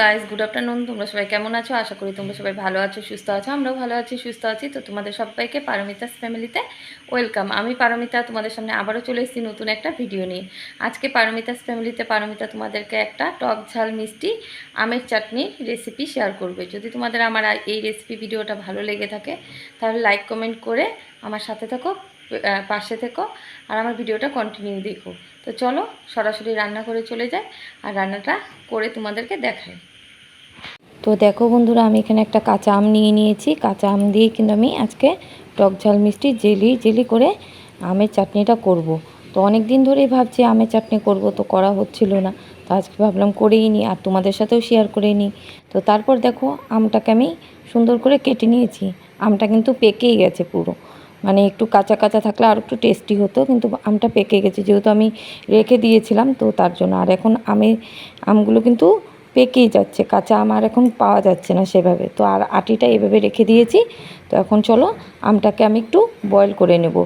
Guys, good afternoon. তোমরা সবাই কেমন আছো? আশা করি তোমরা সবাই ভালো আছো, সুস্থ আছো। আমরাও ভালো আছি, সুস্থ আছি। তো তোমাদের সবাইকে পারমিতাস ফ্যামিলিতে ওয়েলকাম। আমি পারমিতা তোমাদের সামনে আবারও চলে এসেছি নতুন একটা ভিডিও নিয়ে। আজকে পারমিতাস ফ্যামিলিতে পারমিতা তোমাদেরকে একটা টক ঝাল মিষ্টি আমের চাটনির রেসিপি শেয়ার করবে। যদি তোমাদের আমার এই রেসিপি ভিডিওটা ভালো লেগে থাকে তাহলে লাইক কমেন্ট করে আমার সাথে থাকো, পাশে থেকো, আর আমার ভিডিওটা কন্টিনিউ দেখো। তো চলো সরাসরি রান্না করে চলে যাই আর রান্নাটা করে তোমাদেরকে দেখাই। তো দেখো বন্ধুরা, আমি এখানে একটা কাঁচা আম নিয়ে নিয়েছি। কাঁচা আম দিয়ে কিন্তু আমি আজকে টক ঝাল মিষ্টি জেলি করে আমের চাটনিটা করব। তো অনেক দিন ধরেই ভাবছি আমের চাটনি করব, তো করা হচ্ছিল না। তো আজকে ভাবলাম করেই নিই আর তোমাদের সাথেও শেয়ার করে নিই। তো তারপর দেখো আমটাকে আমি সুন্দর করে কেটে নিয়েছি। আমটা কিন্তু পেকেই গেছে পুরো, মানে একটু কাঁচা কাঁচা থাকলে আর একটু টেস্টি হতো, কিন্তু আমটা পেকে গেছে যেহেতু আমি রেখে দিয়েছিলাম, তো তার জন্য। আর এখন আমগুলো কিন্তু পেকেই যাচ্ছে, কাঁচা আম আর এখন পাওয়া যাচ্ছে না সেভাবে। তো আর আটিটা এভাবে রেখে দিয়েছি। তো এখন চলো আমটাকে আমি একটু বয়েল করে নেব।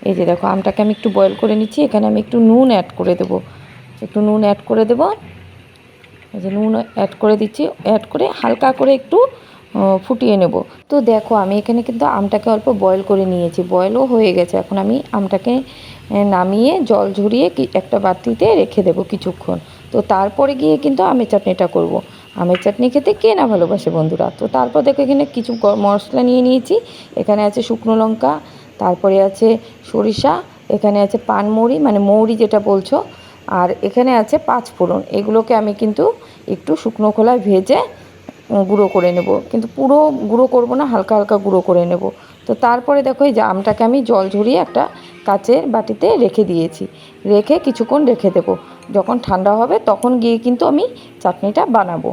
এই যে দেখো, আমটাকে আমি একটু বয়েল করে নিচ্ছি। এখানে আমি একটু নুন অ্যাড করে দেবো, একটু নুন অ্যাড করে দেবো। এই যে নুন অ্যাড করে দিচ্ছি, অ্যাড করে হালকা করে একটু ফুটিয়ে নেব। তো দেখো আমি এখানে কিন্তু আমটাকে অল্প বয়েল করে নিয়েছি, বয়েলও হয়ে গেছে। এখন আমি আমটাকে নামিয়ে জল ঝরিয়ে একটা বাটিতে রেখে দেবো কিছুক্ষণ। তো তারপরে গিয়ে কিন্তু আমের চাটনিটা করব। আমের চাটনি খেতে কে না ভালোবাসে বন্ধুরা। তো তারপর দেখো এখানে কিছু মশলা নিয়ে নিয়েছি। এখানে আছে শুকনো লঙ্কা, তারপরে আছে সরিষা, এখানে আছে পানমৌরি মানে মৌরি যেটা বলছো, আর এখানে আছে পাঁচ ফোড়ন। এগুলোকে আমি কিন্তু একটু শুকনো খোলায় ভেজে গুঁড়ো করে নেব, কিন্তু পুরো গুঁড়ো করব না, হালকা হালকা গুঁড়ো করে নেব। তো তারপরে দেখো এই যে আমটাকে আমি জল ঝরিয়ে একটা কাচের বাটিতে রেখে দিয়েছি, রেখে কিছুক্ষণ রেখে দেব। যখন ঠান্ডা হবে তখন গিয়ে কিন্তু আমি চাটনিটা বানাবো।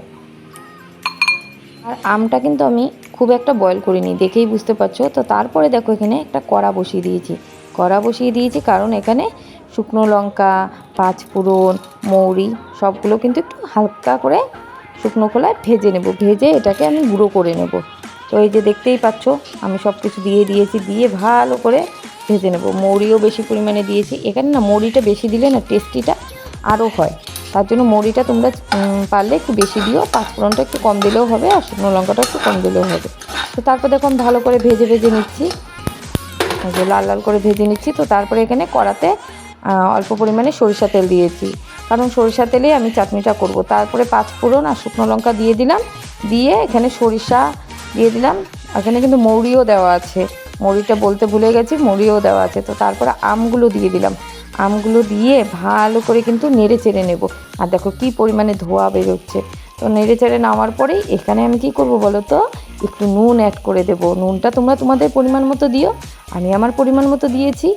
আর আমটা কিন্তু আমি খুব একটা বয়েল করিনি, দেখেই বুঝতে পারছো। তো তারপরে দেখো এখানে একটা কড়া বসিয়ে দিয়েছি। কড়া বসিয়ে দিয়েছি কারণ এখানে শুকনো লঙ্কা, পাঁচ ফোড়ন, মৌরি সবগুলো কিন্তু একটু হালকা করে শুকনো খোলায় ভেজে নেব, ভেজে এটাকে আমি গুঁড়ো করে নেব। তো এই যে দেখতেই পাচ্ছ আমি সব কিছু দিয়ে দিয়েছি, দিয়ে ভালো করে ভেজে নেব। মৌরিও বেশি পরিমাণে দিয়েছি। এখানে না মৌরিটা বেশি দিলে না টেস্টিটা আরও হয়, তার জন্য মৌরিটা তোমরা পারলে একটু বেশি দিও। পাঁচফোড়নটা একটু কম দিলেও হবে, আর শুকনো লঙ্কাটা একটু কম দিলেও হবে। তো তারপর দেখো আমি ভালো করে ভেজে নিচ্ছি, যে লাল লাল করে ভেজে নিচ্ছি। তো তারপরে এখানে কড়াতে অল্প পরিমাণে সরিষা তেল দিয়েছি, কারণ সরিষা তেলেই আমি চাটনিটা করব। তারপরে পাঁচফোড়ন আর শুকনো লঙ্কা দিয়ে দিলাম, দিয়ে এখানে সরিষা দিয়ে দিলাম। এখানে কিন্তু মৌরিও দেওয়া আছে, মৌরিটা বলতে ভুলে গেছি, মৌরিও দেওয়া আছে। তো তারপরে আমগুলো দিয়ে দিলাম, আমগুলো দিয়ে ভালো করে কিন্তু নেড়ে চেড়ে নেব। আর দেখো কি পরিমাণে ধোয়া বেরোচ্ছে। তো নেড়ে চেড়ে নেওয়ার পরেই এখানে আমি কি করব বলো তো, একটু নুন অ্যাড করে দেবো। নুনটা তোমরা তোমাদের পরিমাণ মতো দিও, আমি আমার পরিমাণ মতো দিয়েছি।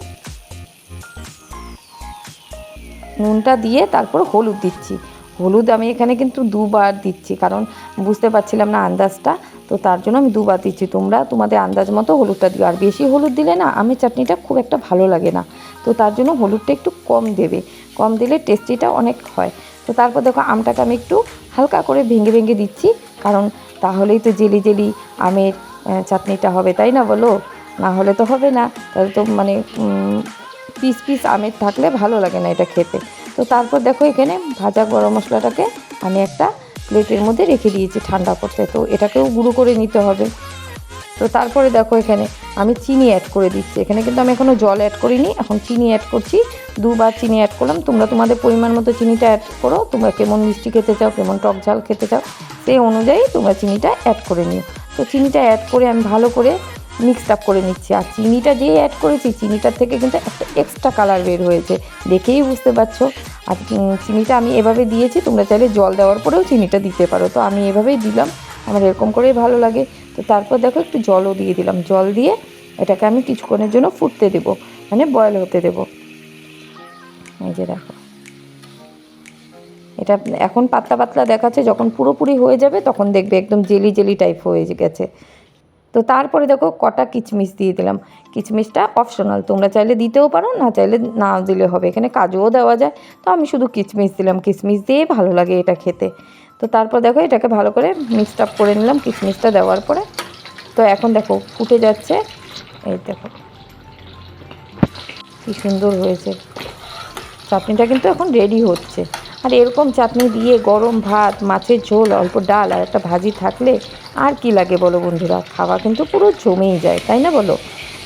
নুনটা দিয়ে তারপর হলুদ দিচ্ছি। হলুদ আমি এখানে কিন্তু দুবার দিচ্ছি, কারণ বুঝতে পারছিলাম না আন্দাজটা, তো তার জন্য আমি দুবার দিচ্ছি। তোমরা তোমাদের আন্দাজ মতো হলুদটা দিও, আর বেশি হলুদ দিলে না আমের চাটনিটা খুব একটা ভালো লাগে না। তো তার জন্য হলুদটা একটু কম দেবে, কম দিলে টেস্টিটা অনেক হয়। তো তারপর দেখো আমটাকে আমি একটু হালকা করে ভেঙে ভেঙে দিচ্ছি, কারণ তাহলেই তো জেলি জেলি আমের চাটনিটা হবে, তাই না বলো? না হলে তো হবে না, তাহলে তো মানে পিস পিস আমের থাকলে ভালো লাগে না এটা খেতে। তো তারপর দেখো এখানে ভাজা গরম মশলাটাকে আমি একটা প্লেটের মধ্যে রেখে দিয়েছি ঠান্ডা করতে। তো এটাকেও গুঁড়ো করে নিতে হবে। তো তারপরে দেখো এখানে আমি চিনি অ্যাড করে দিচ্ছি। এখানে কিন্তু আমি এখনও জল অ্যাড করিনি, এখন চিনি অ্যাড করছি। দুবার চিনি অ্যাড করলাম। তোমরা তোমাদের পরিমাণ মতো চিনিটা অ্যাড করো, তোমরা কেমন মিষ্টি খেতে চাও, কেমন টক ঝাল খেতে চাও, সেই অনুযায়ী তোমরা চিনিটা অ্যাড করে নিও। তো চিনিটা অ্যাড করে আমি ভালো করে মিক্সড আপ করে নিচ্ছি। আর চিনিটা যে অ্যাড করেছি, চিনিটার থেকে কিন্তু একটা এক্সট্রা কালার বের হয়েছে, দেখেই বুঝতে পারছো। আর চিনিটা আমি এভাবে দিয়েছি, তোমরা চাইলে জল দেওয়ার পরেও চিনিটা দিতে পারো। তো আমি এভাবেই দিলাম, আমার এরকম করেই ভালো লাগে। তো তারপর দেখো একটু জলও দিয়ে দিলাম, জল দিয়ে এটাকে আমি কিছুক্ষণের জন্য ফুটতে দেবো, মানে বয়েল হতে দেবো। এই যে দেখো এটা এখন পাতলা পাতলা দেখাচ্ছে, যখন পুরোপুরি হয়ে যাবে তখন দেখবে একদম জেলি জেলি টাইপ হয়ে গেছে। তো তারপরে দেখো কটা কিচমিচ দিয়ে দিলাম। কিচমিচটা অপশনাল, তোমরা চাইলে দিতেও পারো, না চাইলে নাও দিলে হবে। এখানে কাজুও দেওয়া যায়, তো আমি শুধু কিচমিচ দিলাম, কিচমিচ দিয়েই ভালো লাগে এটা খেতে। তো তারপর দেখো এটাকে ভালো করে মিক্সড আপ করে নিলাম কিচমিচটা দেওয়ার পরে। তো এখন দেখো ফুটে যাচ্ছে, এই দেখো কি সুন্দর হয়েছে চাটনিটা, কিন্তু এখন রেডি হচ্ছে। আর এরকম চাটনি দিয়ে গরম ভাত, মাছের ঝোল, অল্প ডাল আর একটা ভাজি থাকলে আর কি লাগে বলো বন্ধুরা, খাওয়া কিন্তু পুরো জমেই যায়, তাই না বলো?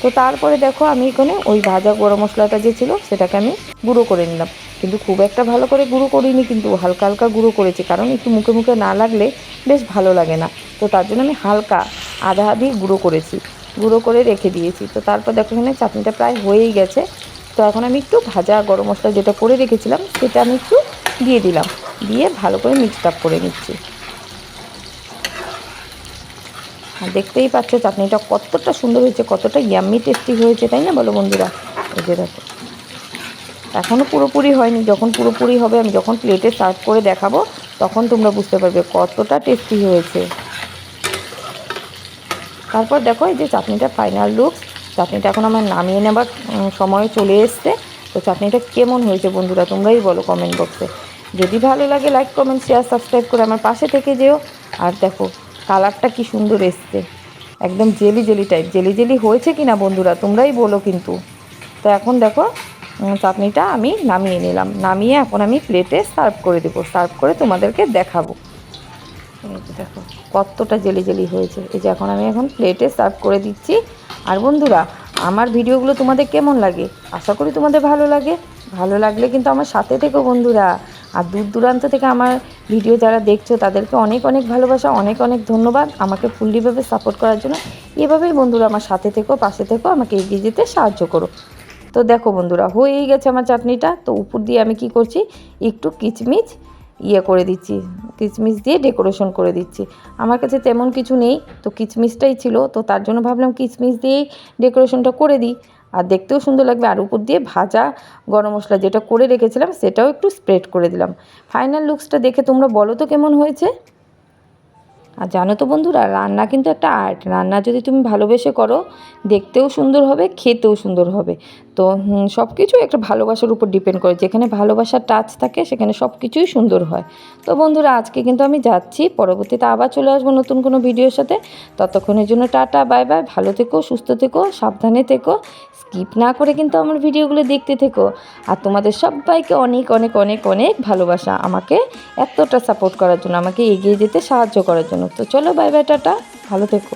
তো তারপরে দেখো আমি এখানে ওই ভাজা গরম মশলাটা যে ছিল সেটাকে আমি গুঁড়ো করে নিলাম, কিন্তু খুব একটা ভালো করে গুঁড়ো করিনি, কিন্তু হালকা হালকা গুঁড়ো করেছি, কারণ একটু মুখে মুখে না লাগলে বেশ ভালো লাগে না। তো তার জন্য আমি হালকা আধা আধি গুঁড়ো করেছি, গুঁড়ো করে রেখে দিয়েছি। তো তারপর দেখো এখানে চাটনিটা প্রায় হয়েই গেছে। তো এখন আমি একটু ভাজা গরম মশলা যেটা করে রেখেছিলাম সেটা আমি একটু দিয়ে দিলাম, দিয়ে ভালো করে মিক্সড আপ করে নিচ্ছি। আর দেখতেই পাচ্ছ চাটনিটা কতটা সুন্দর হয়েছে, কতটা ইয়াম্মি টেস্টি হয়েছে, তাই না বলো বন্ধুরা? এই যে দেখো, এখনও পুরোপুরি হয়নি, যখন পুরোপুরি হবে আমি যখন প্লেটে সার্ভ করে দেখাবো তখন তোমরা বুঝতে পারবে কতটা টেস্টি হয়েছে। তারপর দেখো এই যে চাটনিটা ফাইনাল লুক, চাটনিটা এখন আমার নামিয়ে নেবার সময় চলে এসছে। তো চাটনিটা কেমন হয়েছে বন্ধুরা তোমরাই বলো কমেন্ট বক্সে। যদি ভালো লাগে লাইক কমেন্ট শেয়ার সাবস্ক্রাইব করে আমার পাশে থেকে যেও। আর দেখো কালারটা কি সুন্দর এসছে, একদম jelly jelly type, jelly jelly হয়েছে কি না বন্ধুরা তোমরাই বলো কিন্তু। তো এখন দেখো চাটনিটা আমি নামিয়ে নিলাম, নামিয়ে এখন আমি প্লেটে সার্ভ করে দেবো, সার্ভ করে তোমাদেরকে দেখাবো। এই যে দেখো কতটা জেলি জেলি হয়েছে। এই যে এখন প্লেটে সার্ভ করে দিচ্ছি। আর বন্ধুরা আমার ভিডিওগুলো তোমাদের কেমন লাগে, আশা করি তোমাদের ভালো লাগে। ভালো লাগলে কিন্তু আমার সাথে থেকো বন্ধুরা। আর দূর দূরান্ত থেকে আমার ভিডিও যারা দেখছো তাদেরকে অনেক অনেক ভালোবাসা, অনেক অনেক ধন্যবাদ আমাকে ফুল্লিভাবে সাপোর্ট করার জন্য। এভাবেই বন্ধুরা আমার সাথে থেকো, পাশে থেকো, আমাকে এগিয়ে যেতে সাহায্য করো। তো দেখো বন্ধুরা হয়েই গেছে আমার চাটনিটা। তো উপর দিয়ে আমি কি করছি, একটু কিচমিচ করে দিচ্ছি, কিচমিচ দিয়ে ডেকোরেশন করে দিচ্ছি। আমার কাছে তেমন কিছু নেই, তো কিচমিচটাই ছিল, তো তার জন্য ভাবলাম কিচমিচ দিয়েই ডেকোরেশনটা করে দিই, আর দেখতেও সুন্দর লাগবে। আর উপর দিয়ে ভাজা গরম মশলা যেটা করে রেখেছিলাম সেটাও একটু স্প্রেড করে দিলাম। ফাইনাল লুকসটা দেখে তোমরা বলো তো কেমন হয়েছে। আর জানো তো বন্ধুরা রান্না কিন্তু একটা আর্ট, রান্না যদি তুমি ভালোবেসে করো দেখতেও সুন্দর হবে, খেতেও সুন্দর হবে। তো সব কিছু একটা ভালোবাসার উপর ডিপেন্ড করে, যেখানে ভালোবাসার টাচ থাকে সেখানে সব কিছুই সুন্দর হয়। তো বন্ধুরা আজকে কিন্তু আমি যাচ্ছি, পরবর্তীতে আবার চলে আসবো নতুন কোনো ভিডিওর সাথে। ততক্ষণের জন্য টাটা বাই বাই, ভালো থেকো, সুস্থ থেকো, সাবধানে থেকো, স্কিপ না করে কিন্তু আমার ভিডিওগুলো দেখতে থেকো। আর তোমাদের সবাইকে অনেক অনেক অনেক অনেক ভালোবাসা আমাকে এতটা সাপোর্ট করার জন্য, আমাকে এগিয়ে যেতে সাহায্য করার জন্য। তো চলো বাই বাই, টাটা, ভালো থেকো।